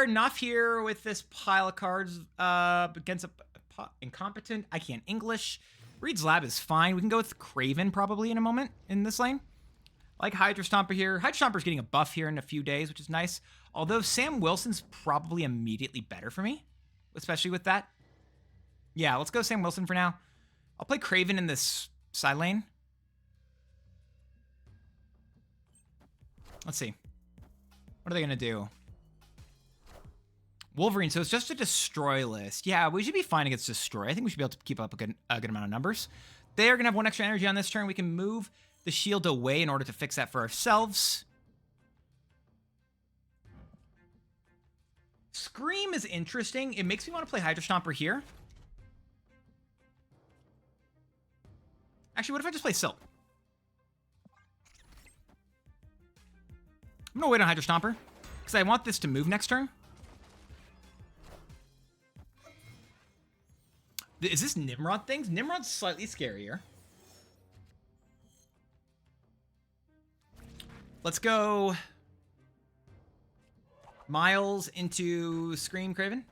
enough here with this pile of cards against a incompetent. I can't English. Reed's Lab is fine. We can go with Craven probably in a moment in this lane. I like Hydra Stomper here. Hydra Stomper's getting a buff here in a few days, which is nice. Although Sam Wilson's probably immediately better for me, especially with that. Yeah, let's go Sam Wilson for now. I'll play Craven in this side lane. Let's see. What are they going to do? Wolverine, so it's just a destroy list. Yeah, we should be fine against destroy. I think we should be able to keep up a good amount of numbers. They are going to have 1 extra energy on this turn. We can move the shield away in order to fix that for ourselves. Scream is interesting. It makes me want to play Hydra Stomper here. Actually, what if I just play Silk? I'm going to wait on Hydra Stomper because I want this to move next turn. Is this Nimrod things? Nimrod's slightly scarier. Let's go Miles into Scream Craven.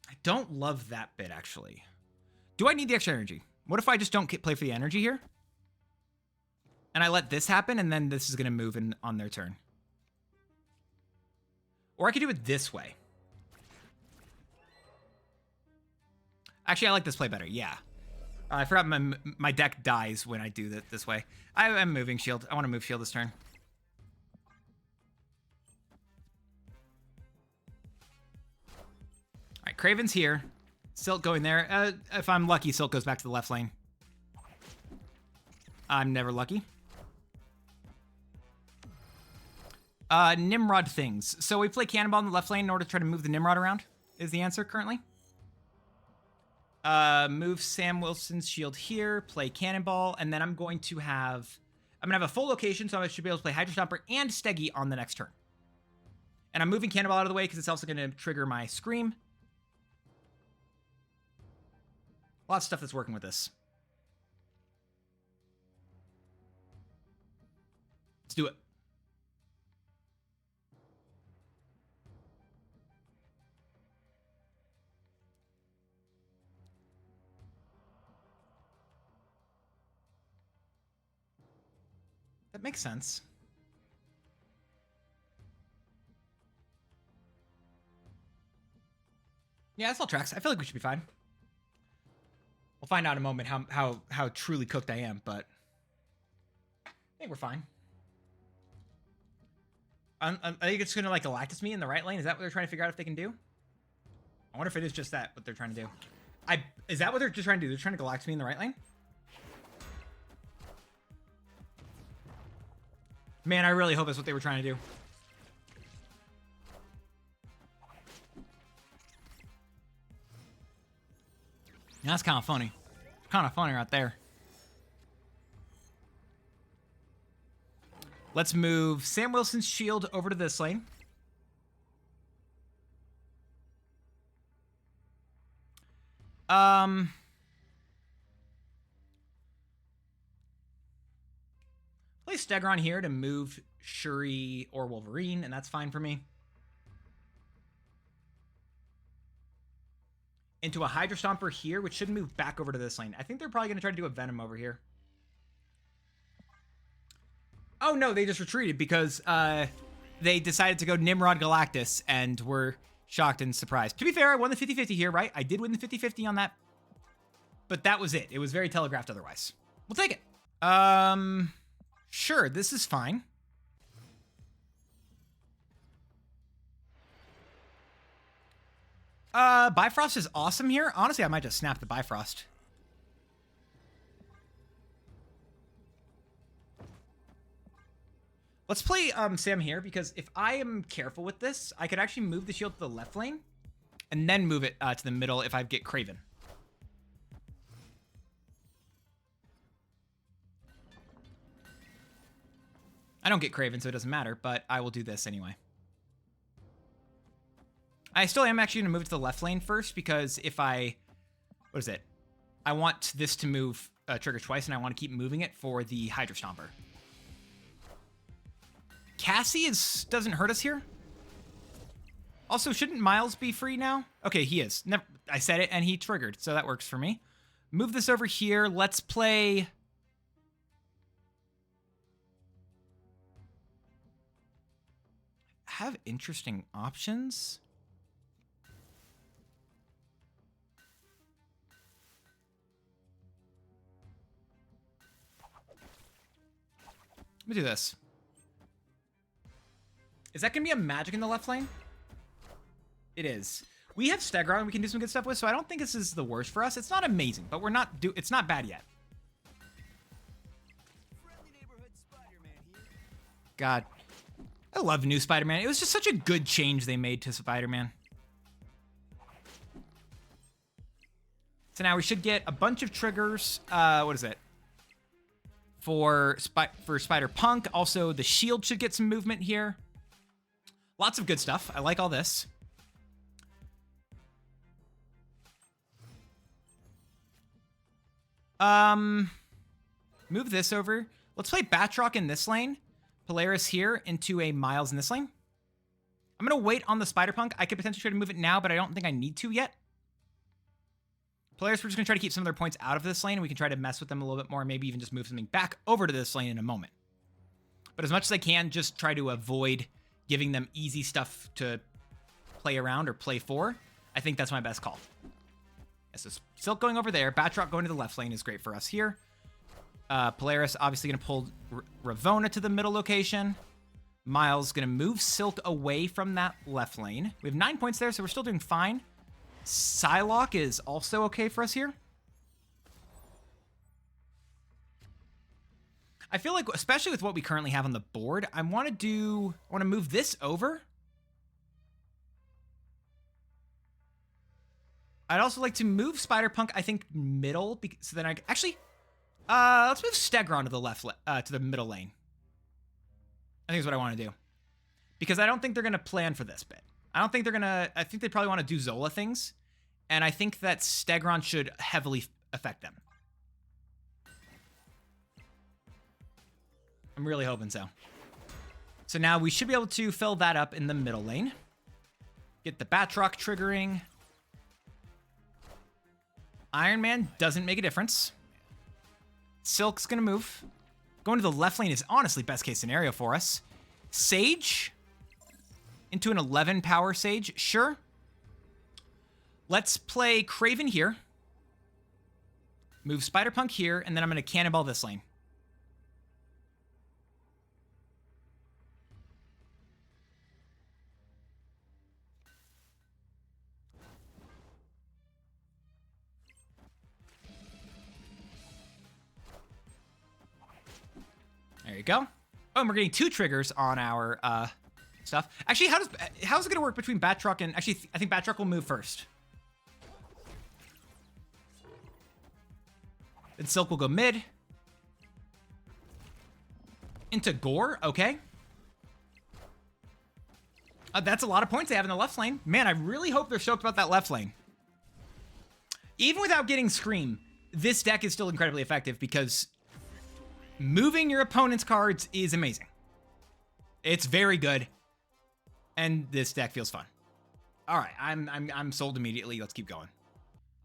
I don't love that bit, actually. Do I need the extra energy? What if I just don't play for the energy here? And I let this happen, and then this is going to move in on their turn. Or I could do it this way. Actually, I like this play better. Yeah. I forgot my deck dies when I do that this way. I'm moving shield. I want to move shield this turn. All right, Craven's here. Silk going there. If I'm lucky, Silk goes back to the left lane. I'm never lucky. Nimrod things. So we play Cannonball in the left lane in order to try to move the Nimrod around, is the answer currently. Move Sam Wilson's shield here, play Cannonball, and then I'm going to have a full location, so I should be able to play Hydra Stomper and Steggy on the next turn. And I'm moving Cannonball out of the way because it's also going to trigger my Scream. Lots of stuff that's working with this. Let's do it. That makes sense. Yeah, that's all tracks. I feel like we should be fine. We'll find out in a moment how truly cooked I am, but I think we're fine. I think it's gonna like Galactus me in the right lane. Is that what they're trying to figure out if they can do? I wonder if it is just that what they're trying to do. Is that what they're just trying to do? They're trying to Galactus me in the right lane? Man, I really hope that's what they were trying to do. That's kind of funny. Kind of funny right there. Let's move Sam Wilson's shield over to this lane. Play Stegron here to move Shuri or Wolverine, and that's fine for me. Into a Hydra Stomper here, which should move back over to this lane. I think they're probably going to try to do a Venom over here. Oh, no, they just retreated because they decided to go Nimrod Galactus and were shocked and surprised. To be fair, I won the 50-50 here, right? I did win the 50-50 on that. But that was it. It was very telegraphed otherwise. We'll take it. Sure, this is fine. Bifrost is awesome here. Honestly, I might just snap the Bifrost. Let's play Sam here, because if I am careful with this, I could actually move the shield to the left lane and then move it to the middle if I get Craven. I don't get Craven, so it doesn't matter, but I will do this anyway. I still am actually going to move to the left lane first, because if I... What is it? I want this to move trigger twice, and I want to keep moving it for the Hydra Stomper. Cassie doesn't hurt us here. Also, shouldn't Miles be free now? Okay, he is. Never, I said it, and he triggered, so that works for me. Move this over here. Let's play... Have interesting options. Let me do this. Is that going to be a magic in the left lane? It is. We have Stegron we can do some good stuff with, so I don't think this is the worst for us. It's not amazing, but it's not bad yet. God. I love new Spider-Man. It was just such a good change they made to Spider-Man. So now we should get a bunch of triggers. What is it? For Spider-Punk. Also, the shield should get some movement here. Lots of good stuff. I like all this. Move this over. Let's play Batroc in this lane. Polaris here into a Miles in this lane. I'm going to wait on the Spider-Punk. I could potentially try to move it now, but I don't think I need to yet. Polaris, we're just going to try to keep some of their points out of this lane, and we can try to mess with them a little bit more, maybe even just move something back over to this lane in a moment. But as much as I can, just try to avoid giving them easy stuff to play around or play for. I think that's my best call. So Silk going over there. Batroc going to the left lane is great for us here. Polaris obviously going to pull Ravonna to the middle location. Miles going to move Silk away from that left lane. We have 9 points there, so we're still doing fine. Psylocke is also okay for us here. I feel like, especially with what we currently have on the board, I want to move this over. I'd also like to move Spider-Punk, I think, middle, so then actually, let's move Stegron to the to the middle lane. I think is what I want to do. Because I don't think they're going to plan for this bit. I think they probably want to do Zola things, and I think that Stegron should heavily affect them. I'm really hoping so. So now we should be able to fill that up in the middle lane. Get the Batroc triggering. Iron Man doesn't make a difference. Silk's gonna move. Going to the left lane is honestly best case scenario for us. Sage into an 11 power Sage, sure. Let's play Kraven here. Move Spider-Punk here, and then I'm gonna cannonball this lane. There you go. Oh, and we're getting 2 triggers on our stuff. Actually, how's it gonna work between Batroc and... Actually, I think Batroc will move first. Then Silk will go mid. Into Gore, okay. That's a lot of points they have in the left lane. Man, I really hope they're stoked about that left lane. Even without getting Scream, this deck is still incredibly effective because moving your opponent's cards is amazing. It's very good, and this deck feels fun. All right, I'm sold immediately. Let's keep going.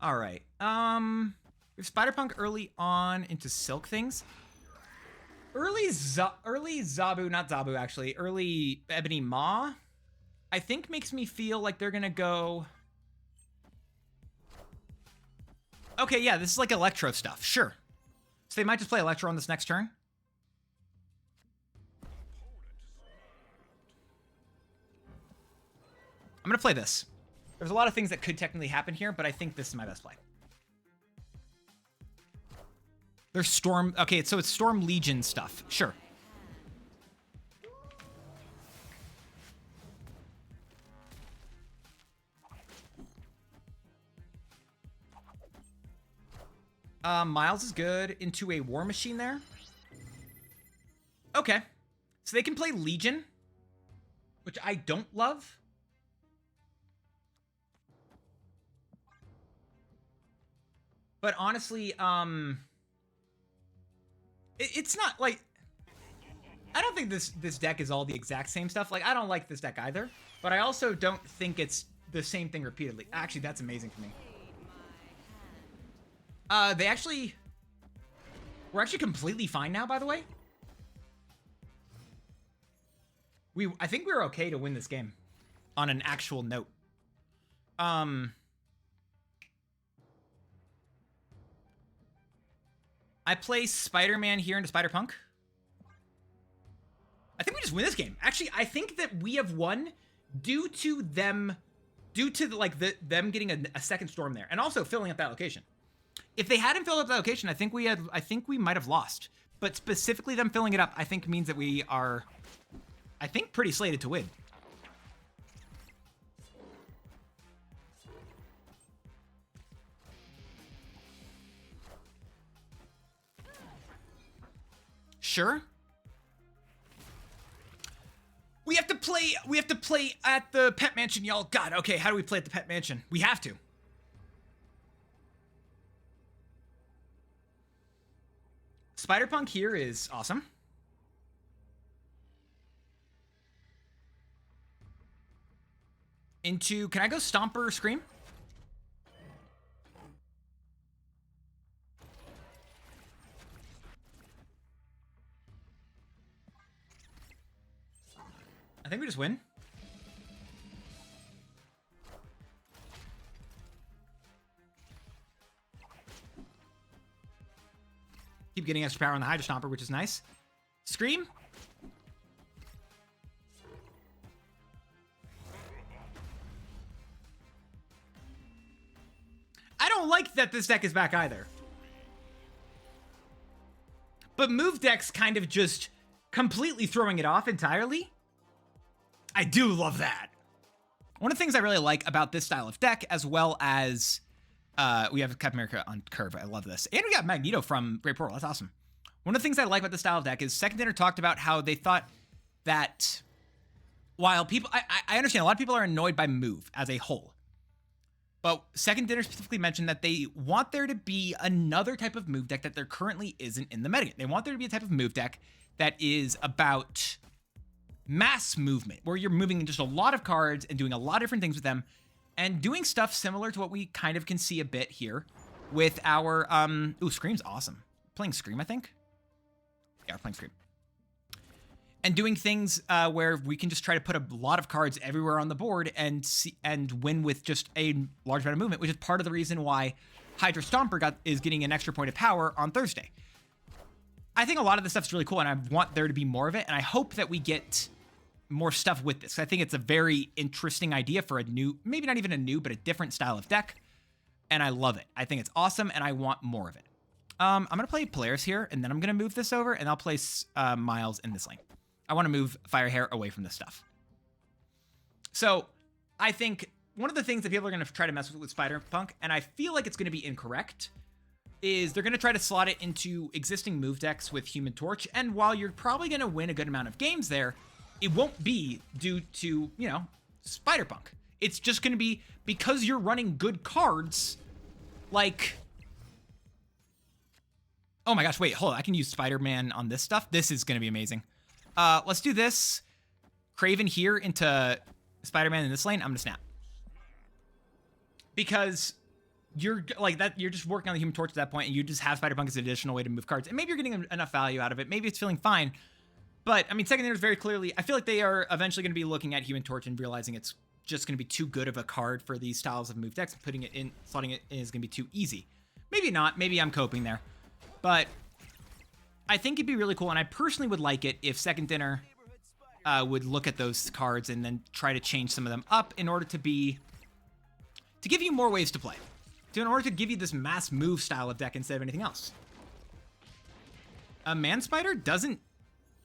All right, we have Spider-Punk early on into Silk things. Early Zabu, not Zabu actually. Early Ebony Maw, I think makes me feel like they're gonna go. Okay, yeah, this is like Electro stuff. Sure. So they might just play Electro on this next turn. I'm going to play this. There's a lot of things that could technically happen here, but I think this is my best play. There's Storm... Okay, so it's Storm Legion stuff. Sure. Miles is good into a War Machine there. Okay. So they can play Legion, which I don't love. But honestly, it's not like, I don't think this deck is all the exact same stuff. Like, I don't like this deck either, but I also don't think it's the same thing repeatedly. Actually, that's amazing for me. We're actually completely fine now, by the way. I think we're okay to win this game on an actual note. I play Spider-Man here into Spider-Punk. I think we just win this game. Actually, I think that we have won due to them getting a second storm there, and also filling up that location. If they hadn't filled up that location, I think we might have lost. But specifically them filling it up, I think means that we are, I think, pretty slated to win. Sure. We have to play at the pet mansion, y'all. God, okay, how do we play at the pet mansion? We have to. Spider-Punk here is awesome. Into, can I go Stomper Scream? I think we just win. Keep getting extra power on the Hydra Stomper, which is nice. Scream. I don't like that this deck is back either. But move deck's kind of just completely throwing it off entirely. I do love that. One of the things I really like about this style of deck, as well as we have Captain America on curve. I love this. And we got Magneto from Great Portal. That's awesome. One of the things I like about this style of deck is Second Dinner talked about how they thought that while people, I understand a lot of people are annoyed by move as a whole. But Second Dinner specifically mentioned that they want there to be another type of move deck that there currently isn't in the metagame. They want there to be a type of move deck that is about mass movement, where you're moving just a lot of cards and doing a lot of different things with them, and doing stuff similar to what we kind of can see a bit here with our, ooh, Scream's awesome. Playing Scream, I think? Yeah, we're playing Scream. And doing things where we can just try to put a lot of cards everywhere on the board and win with just a large amount of movement, which is part of the reason why Hydra Stomper is getting an extra point of power on Thursday. I think a lot of this stuff's really cool, and I want there to be more of it, and I hope that we get more stuff with this. I think it's a very interesting idea for a new, maybe not even a new, but a different style of deck, and I love it. I think it's awesome, and I want more of it. I'm going to play Polaris here, and then I'm going to move this over, and I'll place Miles in this lane. I want to move Firehair away from this stuff. So I think one of the things that people are going to try to mess with Spider-Punk, and I feel like it's going to be incorrect, is they're going to try to slot it into existing move decks with Human Torch, and while you're probably going to win a good amount of games there, it won't be due to, you know, Spider-Punk. It's just going to be because you're running good cards, like... Oh my gosh, wait, hold on. I can use Spider-Man on this stuff. This is going to be amazing. Let's do this. Kraven here into Spider-Man in this lane. I'm going to snap. Because you're like that, you're just working on the Human Torch at that point, and you just have Spider-Punk as an additional way to move cards. And maybe you're getting enough value out of it. Maybe it's feeling fine. But, I mean, Second Dinner is very clearly... I feel like they are eventually going to be looking at Human Torch and realizing it's just going to be too good of a card for these styles of move decks. Putting it in, slotting it in is going to be too easy. Maybe not. Maybe I'm coping there. But I think it'd be really cool, and I personally would like it if Second Dinner would look at those cards and then try to change some of them up in order to give you more ways to play. In order to give you this mass move style of deck instead of anything else. A Man Spider doesn't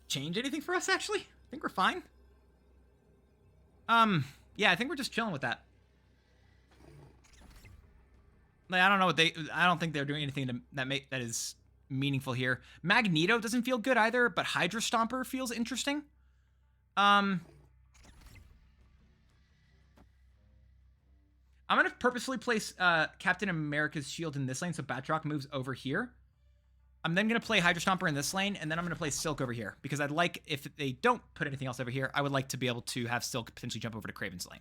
change anything for us, actually. I think we're fine. Yeah, I think we're just chilling with that. Like, I don't know what I don't think they're doing anything that is meaningful here. Magneto doesn't feel good either, but Hydra Stomper feels interesting. I'm I'm going to purposefully place Captain America's shield in this lane so Batroc moves over here. I'm then going to play Hydra Stomper in this lane, and then I'm going to play Silk over here, because I'd like, if they don't put anything else over here, I would like to be able to have Silk potentially jump over to Kraven's lane.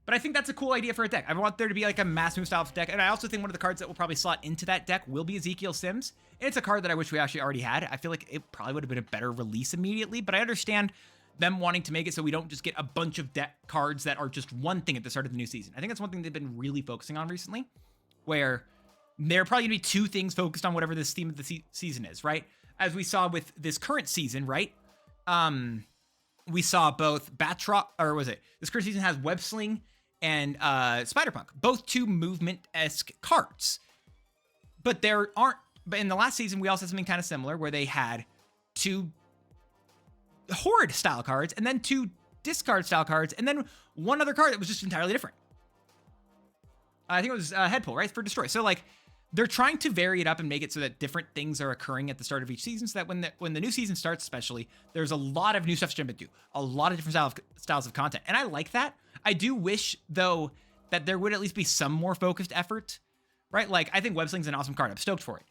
But I think that's a cool idea for a deck. I want there to be like a mass move style deck, and I also think one of the cards that will probably slot into that deck will be Ezekiel Sims. And it's a card that I wish we actually already had. I feel like it probably would have been a better release immediately, but I understand them wanting to make it so we don't just get a bunch of deck cards that are just one thing at the start of the new season. I think that's one thing they've been really focusing on recently, where there are probably going to be two things focused on whatever this theme of the season is, right? As we saw with this current season, right? We saw both Batroc, or was it? This current season has Web Sling and Spider-Punk, both two movement-esque cards. But there aren't, but in the last season, we also had something kind of similar where they had two Horde style cards and then two discard style cards and then one other card that was just entirely different. I think it was Headpull, right? For Destroy. So like, they're trying to vary it up and make it so that different things are occurring at the start of each season, so that when the new season starts, especially, there's a lot of new stuff to jump into, a lot of different styles of content, and I like that. I do wish, though, that there would at least be some more focused effort, right? Like, I think Web Sling's an awesome card. I'm stoked for it.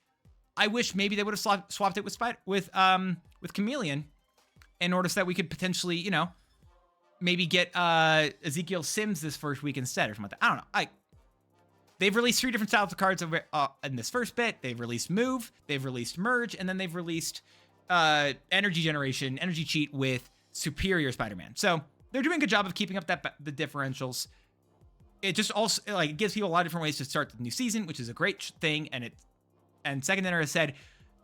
I wish maybe they would have swapped it with Chameleon in order so that we could potentially, you know, maybe get Ezekiel Sims this first week instead or something like that. I don't know. They've released 3 different styles of cards in this first bit. They've released Move, they've released Merge, and then they've released Energy Generation, Energy Cheat with Superior Spider-Man. So they're doing a good job of keeping up the differentials. It just also like gives people a lot of different ways to start the new season, which is a great thing. And Second Dinner has said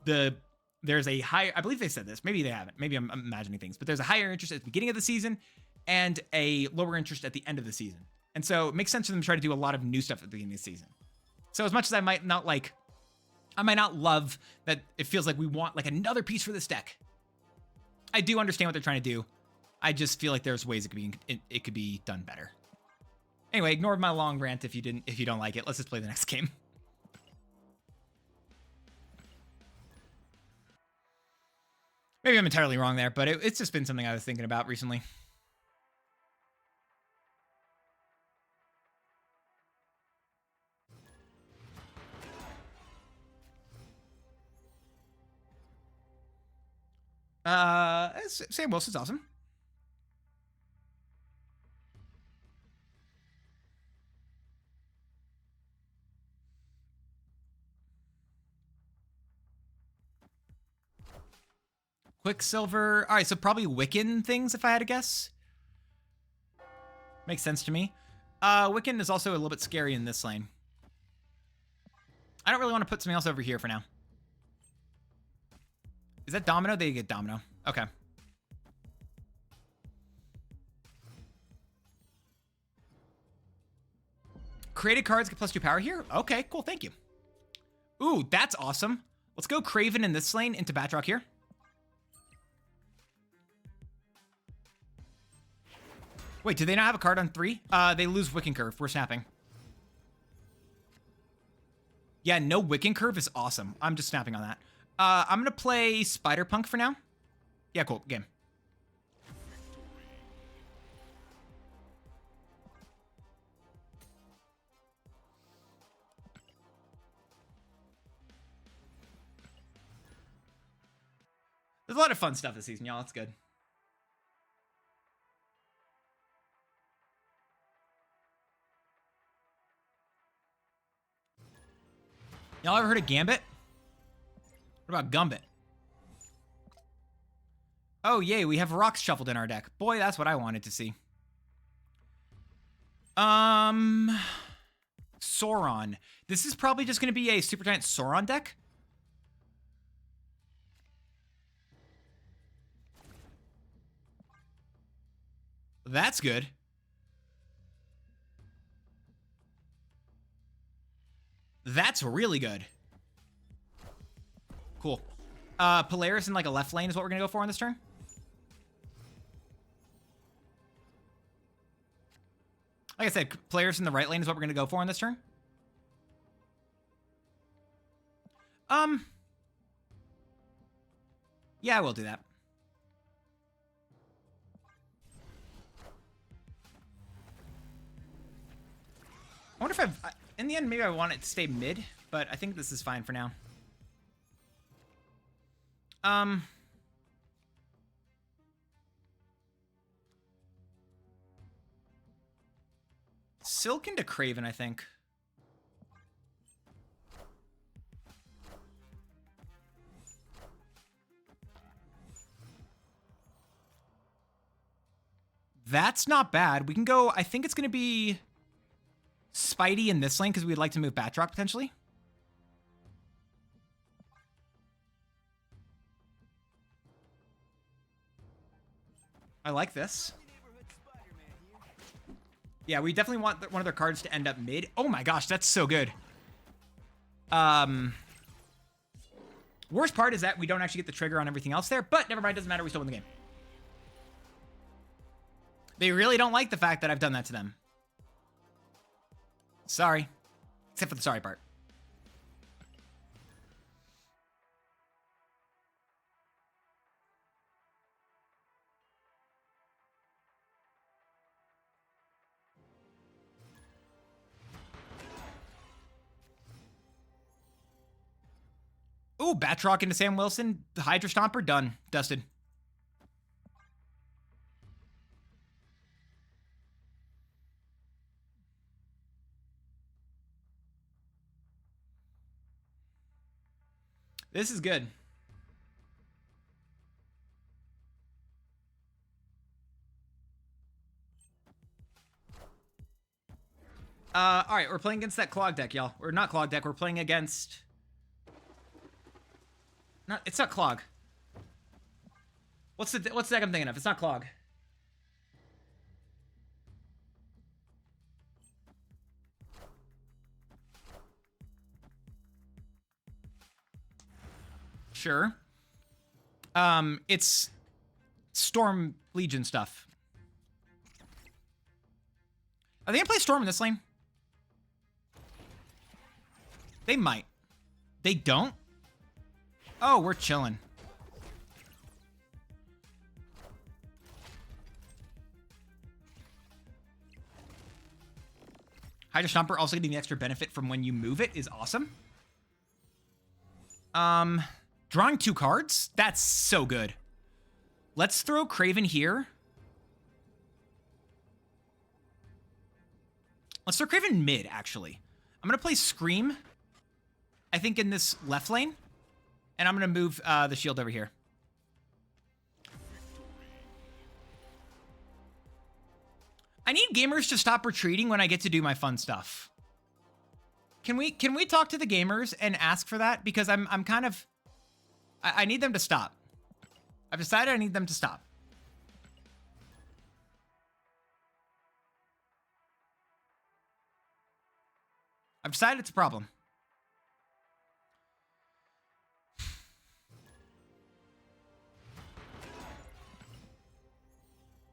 there's a higher, I believe they said this, maybe they haven't, maybe I'm imagining things, but there's a higher interest at the beginning of the season and a lower interest at the end of the season. And so it makes sense for them to try to do a lot of new stuff at the beginning of the season. So as much as I might not love that it feels like we want like another piece for this deck, I do understand what they're trying to do. I just feel like there's ways it could be done better. Anyway, ignore my long rant if you don't like it. Let's just play the next game. Maybe I'm entirely wrong there, but it's just been something I was thinking about recently. Sam Wilson's awesome. Quicksilver. All right, so probably Wiccan things if I had to guess. Makes sense to me. Wiccan is also a little bit scary in this lane. I don't really want to put something else over here for now. Is that Domino? They get Domino. Okay. Created cards get +2 power here? Okay, cool, thank you. Ooh, that's awesome. Let's go Kraven in this lane into Batroc here. Wait, do they not have a card on 3? They lose Wiccan Curve. We're snapping. Yeah, no Wiccan Curve is awesome. I'm just snapping on that. I'm going to play Spider-Punk for now. Yeah, cool. Game. There's a lot of fun stuff this season, y'all. It's good. Y'all ever heard of Gambit? What about Gumbit? Oh, yay, we have rocks shuffled in our deck. Boy, that's what I wanted to see. Sauron. This is probably just going to be a Super Giant Sauron deck. That's good. That's really good. Cool. Polaris in like a left lane is what we're going to go for on this turn. Like I said, Polaris in the right lane is what we're going to go for on this turn. Yeah, we'll do that. I wonder if in the end, maybe I want it to stay mid, but I think this is fine for now. Silk into Craven, I think. That's not bad. We can go, I think it's going to be Spidey in this lane because we'd like to move Batroc potentially. I like this. Yeah, we definitely want one of their cards to end up mid. Oh my gosh, that's so good. Worst part is that we don't actually get the trigger on everything else there, but never mind, doesn't matter, we still win the game. They really don't like the fact that I've done that to them. Sorry. Except for the sorry part. Ooh, Batroc into Sam Wilson. The Hydra Stomper, done. Dusted. This is good. All right, we're playing against that clog deck, y'all. Or not clog deck, we're playing against... It's not clog. What's the deck I'm thinking of? It's not clog. Sure. It's Storm Legion stuff. Are they gonna play Storm in this lane? They might. They don't? Oh, we're chilling. Hydra Stomper also getting the extra benefit from when you move it is awesome. Drawing 2 cards? That's so good. Let's throw Craven here. Let's throw Craven mid, actually. I'm going to play Scream, I think, in this left lane. And I'm going to move the shield over here. I need gamers to stop retreating when I get to do my fun stuff. Can we talk to the gamers and ask for that? Because I'm kind of... I need them to stop. I've decided I need them to stop. I've decided it's a problem.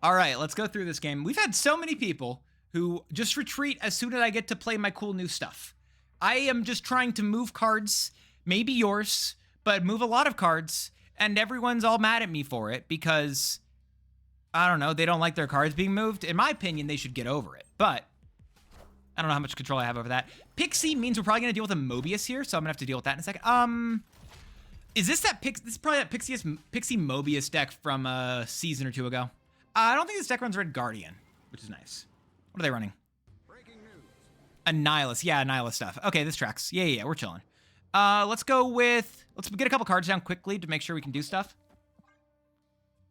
All right, let's go through this game. We've had so many people who just retreat as soon as I get to play my cool new stuff. I am just trying to move cards, maybe yours, but move a lot of cards, and everyone's all mad at me for it because, I don't know, they don't like their cards being moved. In my opinion, they should get over it, but I don't know how much control I have over that. Pixie means we're probably going to deal with a Mobius here, so I'm going to have to deal with that in a second. Is this that This is probably that Pixie Mobius deck from a season or two ago. I don't think this deck runs Red Guardian, which is nice. What are they running? Annihilus. Yeah, Annihilus stuff. Okay, this tracks. Yeah, we're chilling. Let's get a couple cards down quickly to make sure we can do stuff.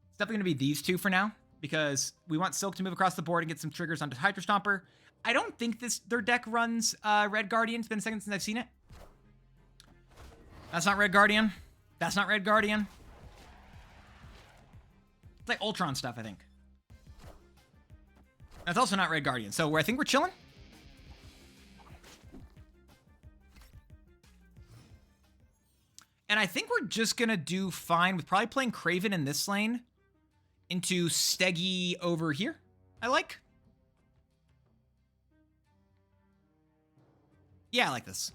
It's definitely going to be these two for now, because we want Silk to move across the board and get some triggers onto Hydra Stomper. I don't think their deck runs Red Guardian. It's been a second since I've seen it. That's not Red Guardian. That's not Red Guardian. It's like Ultron stuff, I think. That's also not Red Guardian. So I think we're chilling. And I think we're just going to do fine with probably playing Craven in this lane into Steggy over here. I like. Yeah, I like this.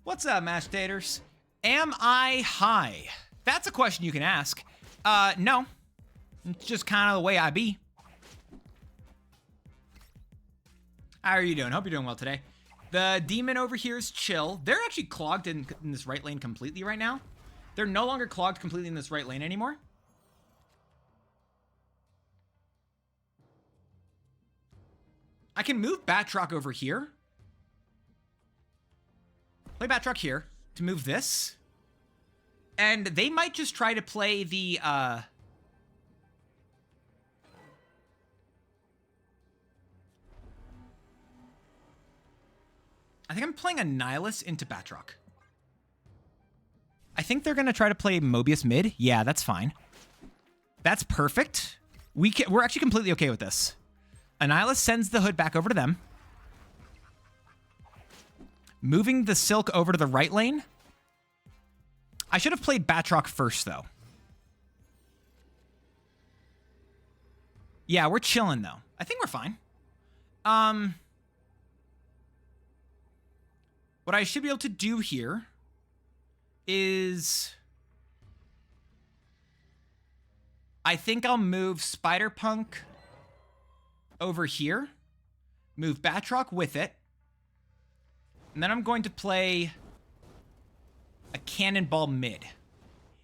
What's up, Mash Daters? Am I high? That's a question you can ask. No. It's just kind of the way I be. How are you doing? Hope you're doing well today. The demon over here is chill. They're actually clogged in this right lane completely right now. They're no longer clogged completely in this right lane anymore. I can move Batroc over here. Play Batroc here to move this. And they might just try to play the, I think I'm playing a Nihilus into Batroc. I think they're going to try to play Mobius mid. Yeah, that's fine. That's perfect. We're actually completely okay with this. Nihilus sends the hood back over to them. Moving the Silk over to the right lane. I should have played Batroc first, though. Yeah, we're chilling, though. I think we're fine. What I should be able to do here is... I think I'll move Spider-Punk over here. Move Batroc with it. And then I'm going to play a Cannonball mid.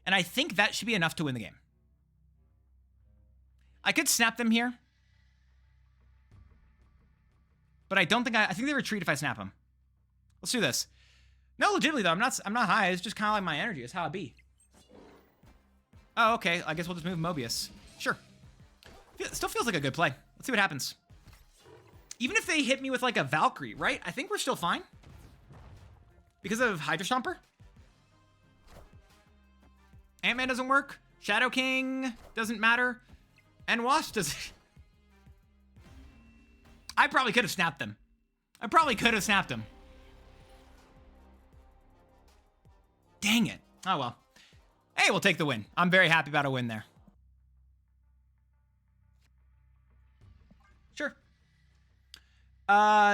And I think that should be enough to win the game. I could snap them here. But I don't think I think they retreat if I snap them. Let's do this. No, legitimately though, I'm not high. It's just kind of like my energy. It's how it be. Oh, okay. I guess we'll just move Mobius. Sure. It still feels like a good play. Let's see what happens. Even if they hit me with like a Valkyrie, right? I think we're still fine. Because of Hydra Stomper. Ant-Man doesn't work. Shadow King doesn't matter. And Wasp doesn't. I probably could have snapped them. Dang it. Oh, well. Hey, we'll take the win. I'm very happy about a win there. Sure.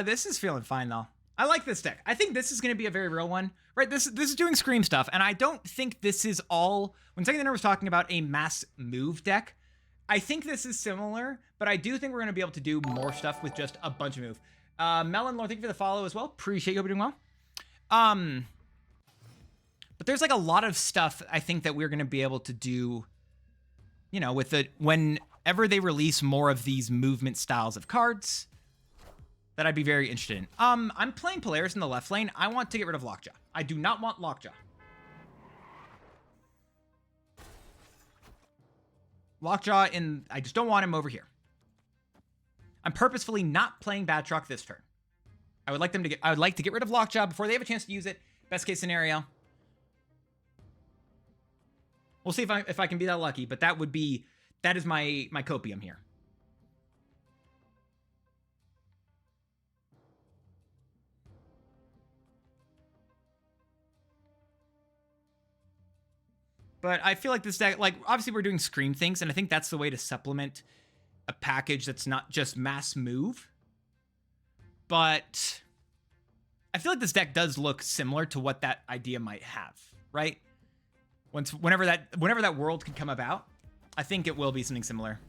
This is feeling fine, though. I like this deck. I think this is going to be a very real one. Right, this is doing Scream stuff, and I don't think this is all... When Second Dinner was talking about a mass move deck, I think this is similar, but I do think we're going to be able to do more stuff with just a bunch of move. Melon Lord, thank you for the follow as well. Appreciate you. Hope you're doing well. But there's like a lot of stuff I think that we're going to be able to do, you know, with the whenever they release more of these movement styles of cards that I'd be very interested in. I'm playing Polaris in the left lane. I want to get rid of Lockjaw. I do not want Lockjaw. Lockjaw I just don't want him over here. I'm purposefully not playing Batroc this turn. I would like to get rid of Lockjaw before they have a chance to use it. Best case scenario. We'll see if I can be that lucky, but that is my copium here. But I feel like this deck, like, obviously we're doing Scream things, and I think that's the way to supplement a package that's not just mass move. But I feel like this deck does look similar to what that idea might have, right? Whenever that world could come about, I think it will be something similar.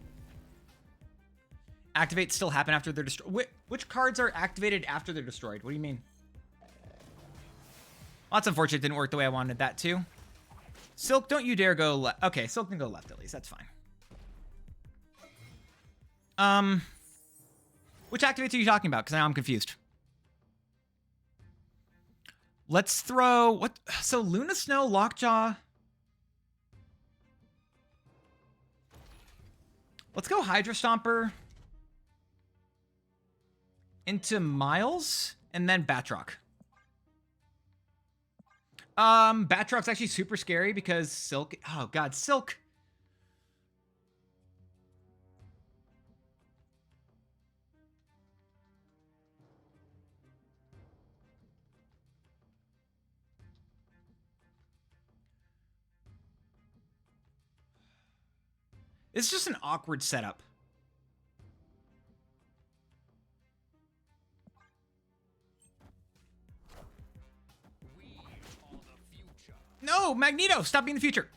Activates still happen after they're destroyed. Which cards are activated after they're destroyed? What do you mean? Well, that's unfortunate. It didn't work the way I wanted that to. Silk, don't you dare go left. Okay, Silk can go left at least. That's fine. Which activates are you talking about? Because now I'm confused. Let's throw... What? So, Luna Snow, Lockjaw... Let's go Hydra Stomper into Miles and then Batroc. Batroc's actually super scary because Silk... Oh, God, Silk... It's just an awkward setup. No, Magneto, stop being the future.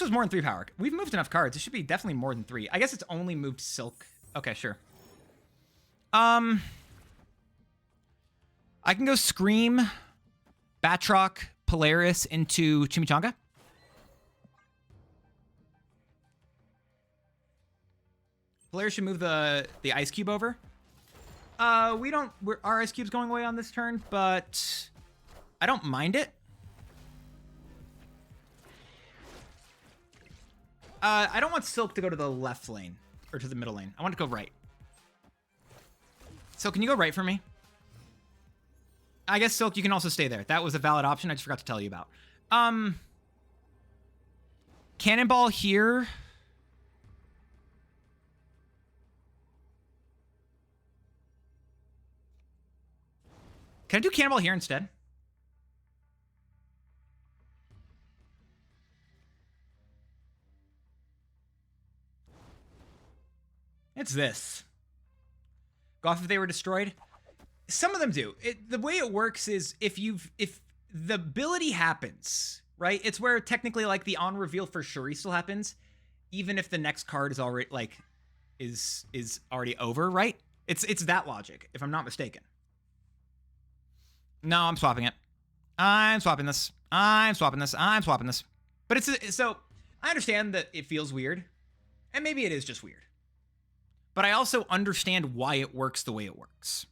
was more than 3 power. We've moved enough cards. It should be definitely more than 3. I guess it's only moved Silk. Okay, sure. I can go Scream, Batroc, Polaris into Chimichanga. Polaris should move the Ice Cube over. Our Ice Cube's going away on this turn, but I don't mind it. I don't want Silk to go to the left lane, or to the middle lane. I want to go right. So can you go right for me? I guess Silk, you can also stay there. That was a valid option. I just forgot to tell you about. Cannonball here. Can I do Cannonball here instead? It's this. Go off if they were destroyed. Some of them do. The way it works is if the ability happens, right? It's where technically like the on reveal for Shuri still happens, even if the next card is already like is already over, right? It's that logic, if I'm not mistaken. No, I'm swapping it. I'm swapping this. I'm swapping this. I'm swapping this. But so I understand that it feels weird, and maybe it is just weird. But I also understand why it works the way it works.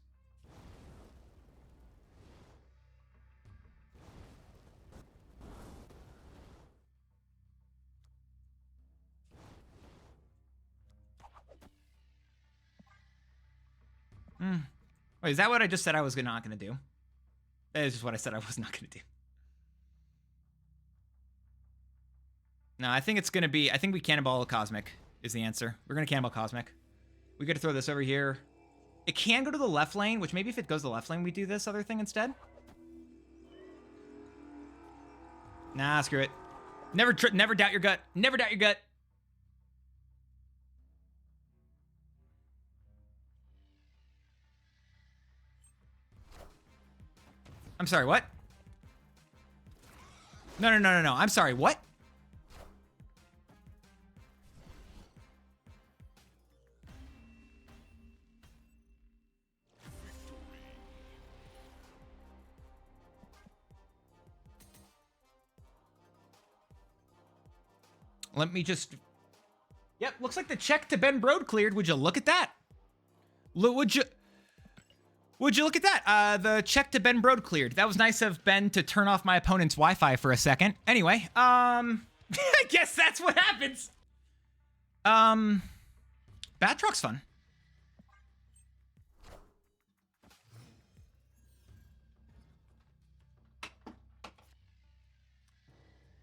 Wait, is that what I just said I was not going to do? That is just what I said I was not going to do. No, I think it's going to be... I think we Cannonball Cosmic is the answer. We're going to Cannonball Cosmic. We got to throw this over here. It can go to the left lane, which maybe if it goes to the left lane, we do this other thing instead. Nah, screw it. Never doubt your gut. Never doubt your gut. I'm sorry, what? No. I'm sorry, what? Let me just... Yep, looks like the check to Ben Brode cleared. Would you look at that? Would you look at that? The check to Ben Brode cleared. That was nice of Ben to turn off my opponent's Wi-Fi for a second. Anyway, I guess that's what happens. Batroc's fun.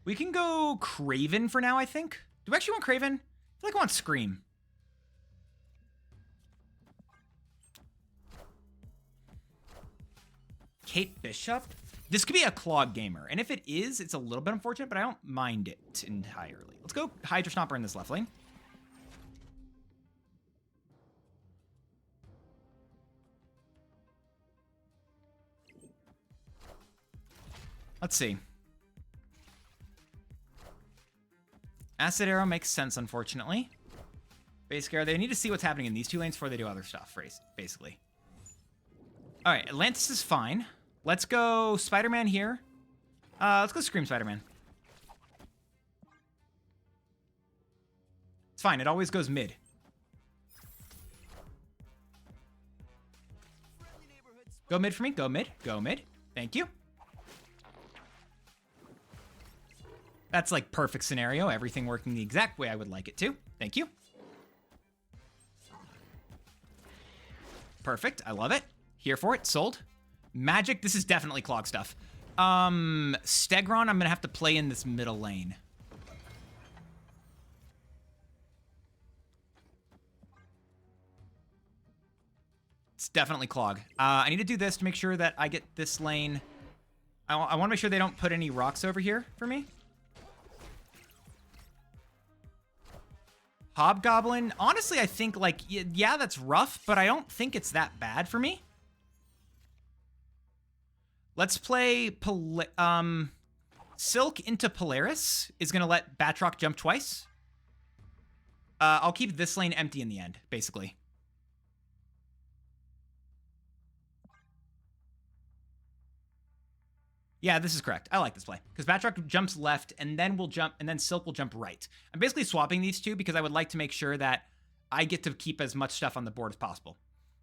We can go Craven for now, I think. Do we actually want Craven? I feel like I want Scream. Kate Bishop? This could be a Clog Gamer, and if it is, it's a little bit unfortunate, but I don't mind it entirely. Let's go Hydra Stomper in this left lane. Let's see. Acid Arrow makes sense, unfortunately. Basic Arrow, they need to see what's happening in these two lanes before they do other stuff, basically. All right, Atlantis is fine. Let's go Spider-Man here. Let's go Scream Spider-Man. It's fine, it always goes mid. Go mid for me, go mid, go mid. Thank you. That's like perfect scenario. Everything working the exact way I would like it to. Thank you. Perfect. I love it. Here for it. Sold. Magic. This is definitely Clog stuff. Stegron, I'm going to have to play in this middle lane. It's definitely Clog. I need to do this to make sure that I get this lane. I want to make sure they don't put any rocks over here for me. Hobgoblin, honestly, I think, like, yeah, that's rough, but I don't think it's that bad for me. Let's play, Silk into Polaris is going to let Batroc jump twice. I'll keep this lane empty in the end, basically. Yeah, this is correct. I like this play because Batroc jumps left and then will jump, and then Silk will jump right. I'm basically swapping these two because I would like to make sure that I get to keep as much stuff on the board as possible.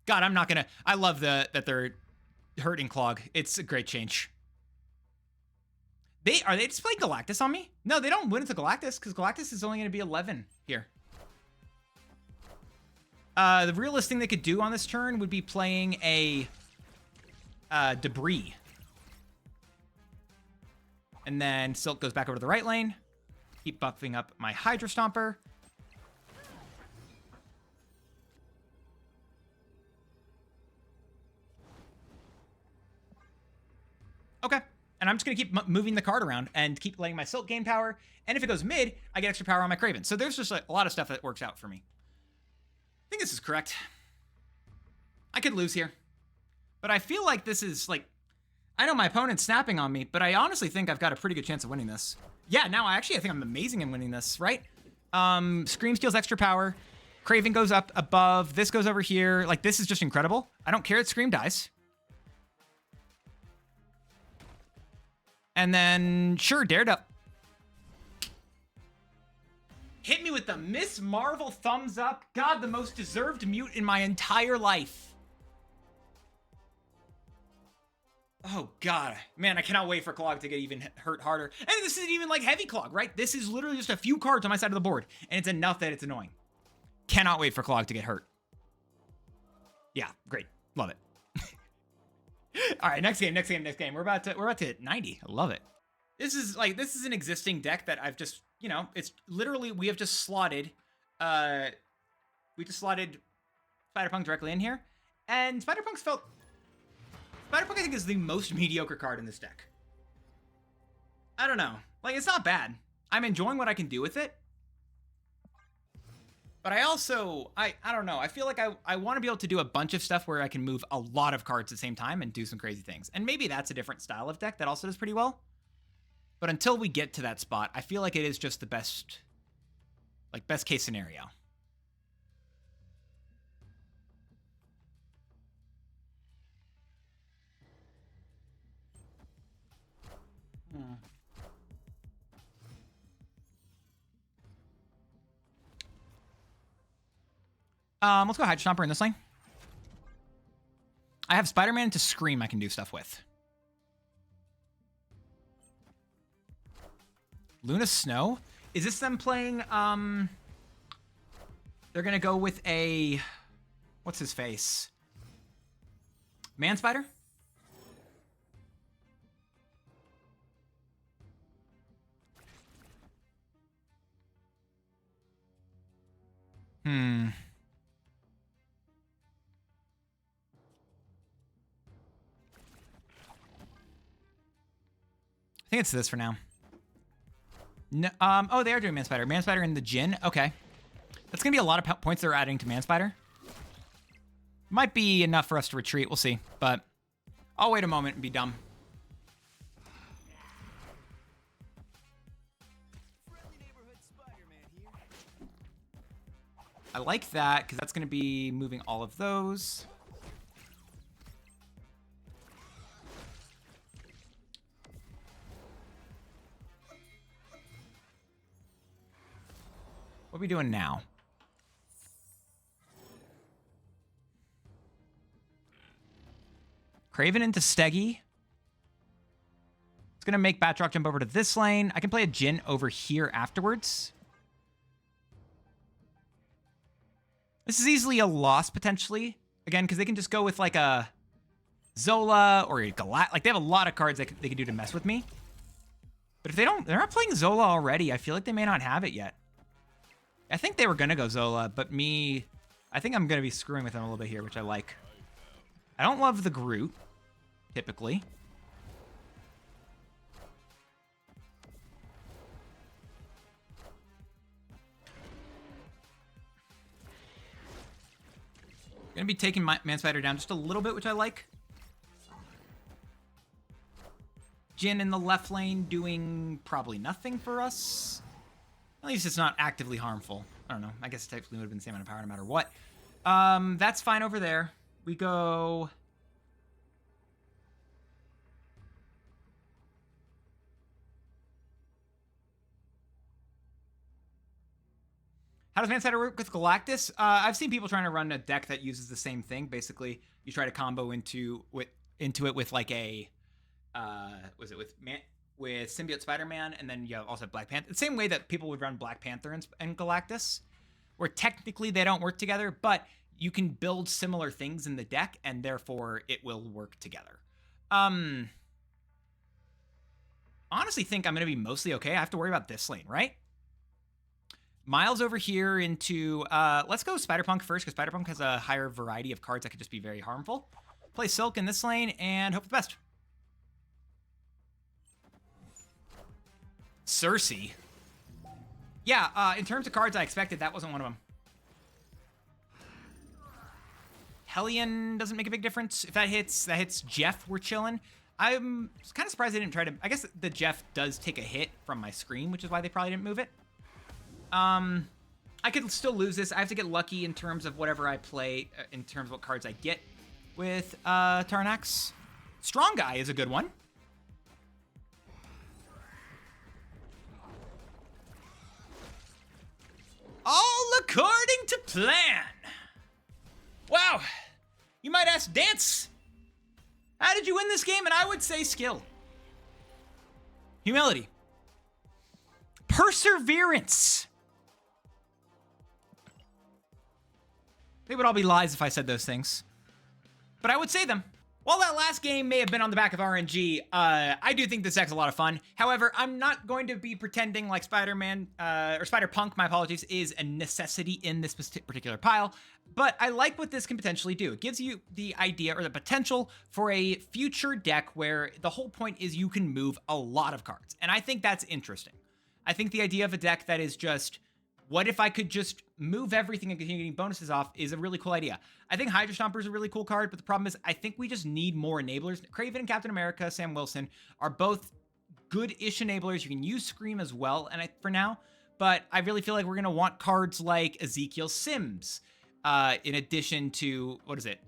God, I'm not gonna. I love that they're hurting Clog. It's a great change. Are they just playing Galactus on me? No, they don't win into Galactus because Galactus is only going to be 11 here. The realest thing they could do on this turn would be playing a Debris. And then Silk goes back over to the right lane. Keep buffing up my Hydra Stomper. Okay. And I'm just going to keep moving the card around and keep letting my Silk gain power. And if it goes mid, I get extra power on my Kraven. So there's just a lot of stuff that works out for me. I think this is correct. I could lose here. But I feel like this is like... I know my opponent's snapping on me, but I honestly think I've got a pretty good chance of winning this. Yeah, now I think I'm amazing in winning this, right? Scream steals extra power. Kraven goes up above. This goes over here. Like, this is just incredible. I don't care that Scream dies. And then, sure, Daredevil. Hit me with the Miss Marvel thumbs up. God, the most deserved mute in my entire life. Oh, God. Man, I cannot wait for Clog to get even hurt harder. And this isn't even like heavy Clog, right? This is literally just a few cards on my side of the board. And it's enough that it's annoying. Cannot wait for Clog to get hurt. Yeah, great. Love it. All right, next game. We're about to hit 90. I love it. This is an existing deck that I've just, it's literally, we have just slotted, Spider-Punk directly in here. And Spider-Punk, I think, is the most mediocre card in this deck. I don't know. Like, it's not bad. I'm enjoying what I can do with it. But I also, I don't know. I feel like I want to be able to do a bunch of stuff where I can move a lot of cards at the same time and do some crazy things. And maybe that's a different style of deck that also does pretty well. But until we get to that spot, I feel like it is just the best case scenario. Let's go Hydra Stomper in this lane. I have Spider-Man to Scream I can do stuff with. Luna Snow? Is this them playing, they're gonna go with a... What's his face? Man Spider? I think it's this for now. No, oh, they are doing Man Spider. Man Spider and the Djinn. Okay. That's going to be a lot of points they're adding to Man Spider. Might be enough for us to retreat. We'll see. But I'll wait a moment and be dumb. I like that because that's going to be moving all of those. What are we doing now? Kraven into Steggy. It's going to make Batroc jump over to this lane. I can play a Djinn over here afterwards. This is easily a loss, potentially. Again, because they can just go with, like, a Zola or a Galat. Like, they have a lot of cards they can do to mess with me. But if they're not playing Zola already, I feel like they may not have it yet. I think they were going to go Zola, but I think I'm going to be screwing with them a little bit here, which I like. I don't love the Groot, typically. Going to be taking Man Spider down just a little bit, which I like. Jin in the left lane doing probably nothing for us. At least it's not actively harmful. I don't know. I guess it technically would have been the same amount of power no matter what. That's fine over there. We go... How does Mansider work with Galactus? I've seen people trying to run a deck that uses the same thing. Basically, you try to combo into it with like a... was it with Symbiote Spider-Man, and then you also have Black Panther. The same way that people would run Black Panther and Galactus, where technically they don't work together, but you can build similar things in the deck, and therefore it will work together. Honestly think I'm going to be mostly okay. I have to worry about this lane, right? Miles over here into... let's go Spider-Punk first, because Spider-Punk has a higher variety of cards that could just be very harmful. Play Silk in this lane, and hope for the best. Cersei. Yeah, in terms of cards I expected, that wasn't one of them. Hellion doesn't make a big difference. If that hits Jeff, we're chilling. I'm kind of surprised they didn't try to... I guess the Jeff does take a hit from my screen, which is why they probably didn't move it. I could still lose this. I have to get lucky in terms of whatever I play, in terms of what cards I get with Tarnax. Strong Guy is a good one. All according to plan. Wow. You might ask, Dance, how did you win this game? And I would say skill. Humility. Perseverance. They would all be lies if I said those things, but I would say them. While that last game may have been on the back of RNG, I do think this deck's a lot of fun. However, I'm not going to be pretending like Spider-Man, or Spider-Punk, my apologies, is a necessity in this particular pile, but I like what this can potentially do. It gives you the idea or the potential for a future deck where the whole point is you can move a lot of cards, and I think that's interesting. I think the idea of a deck that is just, what if I could just move everything and continue getting bonuses off is a really cool idea. I think Hydra Stomper is a really cool card, but the problem is I think we just need more enablers. Kraven and Captain America, Sam Wilson, are both good-ish enablers. You can use Scream as well for now, but I really feel like we're going to want cards like Ezekiel Sims, in addition to, what is it?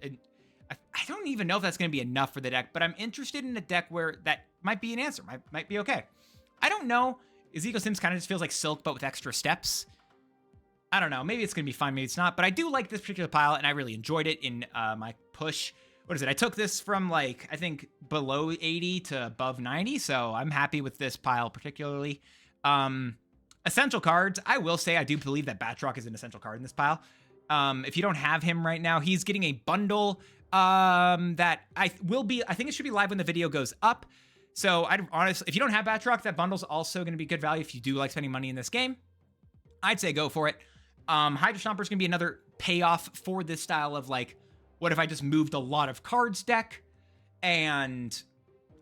I don't even know if that's going to be enough for the deck, but I'm interested in a deck where that might be an answer, might be okay. I don't know. Ezekiel Sims kind of just feels like Silk, but with extra steps. I don't know. Maybe it's going to be fine. Maybe it's not. But I do like this particular pile, and I really enjoyed it in my push. What is it? I took this from, like, I think below 80 to above 90, so I'm happy with this pile particularly. Essential cards. I will say I do believe that Batroc is an essential card in this pile. If you don't have him right now, he's getting a bundle that I think it should be live when the video goes up. So I'd honestly, if you don't have Batroc, that bundle's also going to be good value if you do like spending money in this game. I'd say go for it. Hydra Stomper is going to be another payoff for this style of, like, what if I just moved a lot of cards deck? And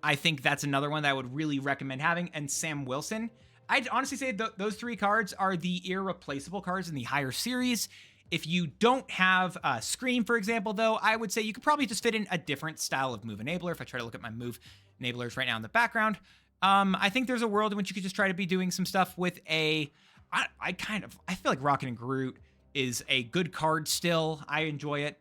I think that's another one that I would really recommend having. And Sam Wilson, I'd honestly say those three cards are the irreplaceable cards in the higher series. If you don't have Scream, for example, though, I would say you could probably just fit in a different style of move enabler. If I try to look at my move enablers right now in the background, I think there's a world in which you could just try to be doing some stuff with a... I feel like Rocket and Groot is a good card still. I enjoy it.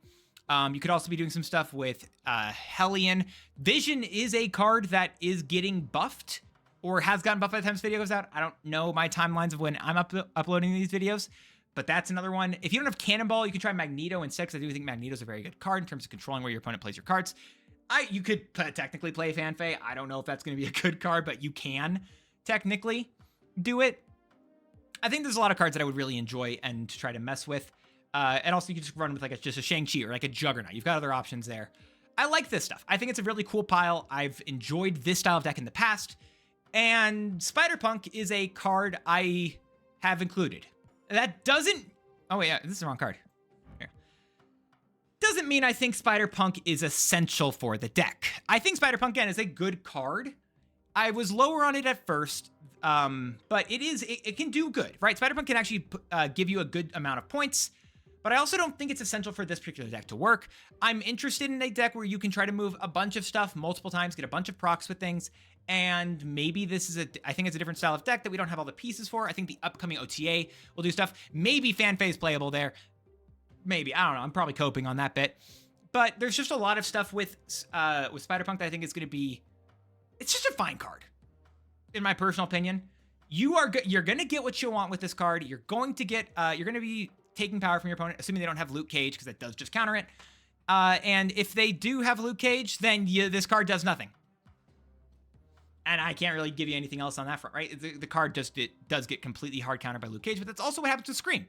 You could also be doing some stuff with Hellion. Vision is a card that is getting buffed or has gotten buffed by the time this video goes out. I don't know my timelines of when I'm uploading these videos, but that's another one. If you don't have Cannonball, you can try Magneto instead, because I do think Magneto's a very good card in terms of controlling where your opponent plays your cards. You could technically play Fanfei. I don't know if that's going to be a good card, but you can technically do it. I think there's a lot of cards that I would really enjoy and to try to mess with. And also you can just run with like just a Shang-Chi or like a Juggernaut. You've got other options there. I like this stuff. I think it's a really cool pile. I've enjoyed this style of deck in the past. And Spider-Punk is a card I have included. That doesn't... Oh, wait, yeah, this is the wrong card. Here. Doesn't mean I think Spider-Punk is essential for the deck. I think Spider-Punk, again, is a good card. I was lower on it at first. But it can do good, right? Spider-Punk can actually give you a good amount of points, but I also don't think it's essential for this particular deck to work. I'm interested in a deck where you can try to move a bunch of stuff multiple times, get a bunch of procs with things, And maybe this is I think it's a different style of deck that we don't have all the pieces for. I think the upcoming OTA will do stuff. Maybe fan phase playable there. Maybe, I don't know. I'm probably coping on that bit. But there's just a lot of stuff with Spider-Punk that I think is going to be, it's just a fine card, in my personal opinion. You're going to get what you want with this card. You're going to be taking power from your opponent, assuming they don't have Luke Cage, because that does just counter it. And if they do have Luke Cage, then this card does nothing. And I can't really give you anything else on that front, right? The card does get completely hard countered by Luke Cage, but that's also what happens with Scream,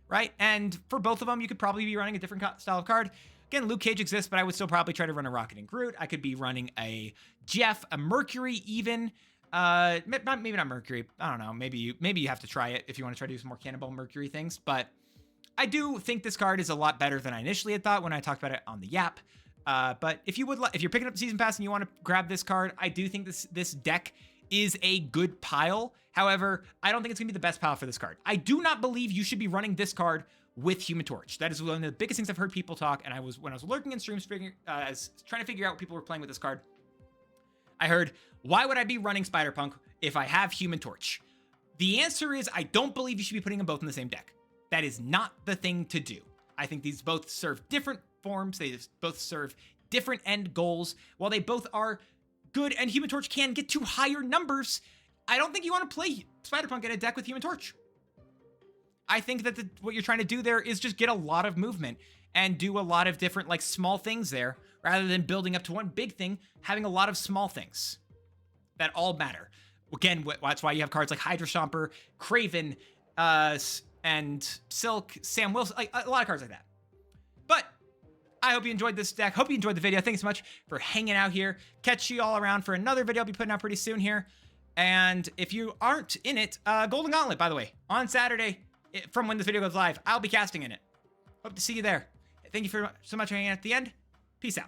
right? And for both of them, you could probably be running a different style of card. Again, Luke Cage exists, but I would still probably try to run a Rocket and Groot. I could be running a Jeff, a Mercury even. Maybe not Mercury. I don't know. Maybe you have to try it if you want to try to do some more Cannonball Mercury things. But I do think this card is a lot better than I initially had thought when I talked about it on the Yap. But if you're picking up the Season Pass and you want to grab this card, I do think this deck is a good pile. However, I don't think it's going to be the best pile for this card. I do not believe you should be running this card with Human Torch. That is one of the biggest things I've heard people talk, and when I was lurking in streams, trying to figure out what people were playing with this card, I heard, why would I be running Spider-Punk if I have Human Torch? The answer is, I don't believe you should be putting them both in the same deck. That is not the thing to do. I think these both serve different forms. They both serve different end goals. While they both are good and Human Torch can get to higher numbers, I don't think you want to play Spider-Punk in a deck with Human Torch. I think that what you're trying to do there is just get a lot of movement and do a lot of different like small things there, rather than building up to one big thing, having a lot of small things that all matter. Again, that's why you have cards like Hydra Stomper, Craven, and Silk, Sam Wilson, like a lot of cards like that. But I hope you enjoyed this deck. Hope you enjoyed the video. Thanks so much for hanging out here. Catch you all around for another video I'll be putting out pretty soon here. And if you aren't in it, Golden Gauntlet, by the way, on Saturday, from when this video goes live, I'll be casting in it. Hope to see you there. Thank you so much for hanging out at the end. Peace out.